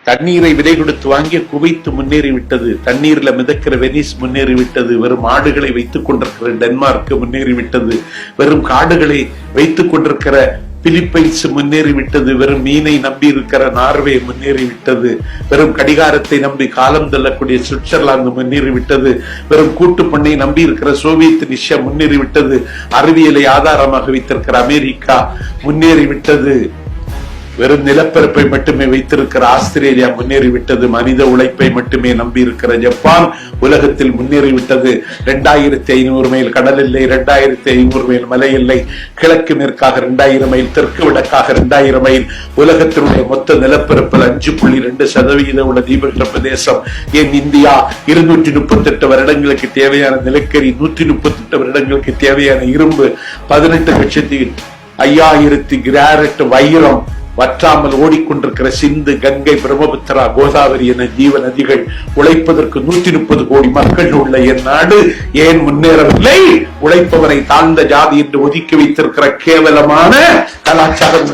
தண்ணீரை விலை கொடுத்து வாங்கிய குவைத்து முன்னேறிவிட்டது. தண்ணீர்ல மிதக்கிற வெனிஸ் முன்னேறிவிட்டது. வெறும் ஆடுகளை வைத்துக் கொண்டிருக்கிற டென்மார்க் முன்னேறிவிட்டது. வெறும் காடுகளை வைத்துக் கொண்டிருக்கிற பிலிப்பைன்ஸ் முன்னேறிவிட்டது. வெறும் மீனை நம்பி இருக்கிற நார்வே முன்னேறிவிட்டது. வெறும் கடிகாரத்தை நம்பி காலம் தள்ளக்கூடிய சுவிட்சர்லாந்து முன்னேறிவிட்டது. வெறும் கூட்டு பண்ணை நம்பி இருக்கிற சோவியத் ரஷ்யா முன்னேறிவிட்டது. அறிவியலை ஆதாரமாக வைத்திருக்கிற அமெரிக்கா முன்னேறிவிட்டது. வெறும் நிலப்பரப்பை மட்டுமே வைத்திருக்கிற ஆஸ்திரேலியா முன்னேறிவிட்டது. மனித உழைப்பை மட்டுமே நம்பி இருக்கிற ஜப்பான் உலகத்தில் முன்னேறிவிட்டது. 2500 மைல் கடல் எல்லை, 2500 மைல் மலை எல்லை, கிழக்கு மேற்காக 2000 மைல், தெற்கு வடக்காக 2000 மைல், உலகத்தினுடைய மொத்த நிலப்பரப்பில் 5.2% உள்ள தீபகற்ப பிரதேசம். ஏன் இந்தியா 238 வருடங்களுக்கு தேவையான நிலக்கரி, 138 வருடங்களுக்கு தேவையான இரும்பு, 18,50,000 கேரட் வைரம், வற்றாமல் ஓடிக்கொண்டிருக்கிற சிந்து, கங்கை, பிரம்மபுத்திரா, கோதாவரி என ஜீவ நதிகள், உழைப்பதற்கு 130 கோடி மக்கள் உள்ள என் நாடு ஏன் முன்னேறவில்லை? உழைப்பவரை தாழ்ந்த ஜாதி என்று ஒதுக்கி வைத்திருக்கிற கேவலமான கலாச்சாரம்.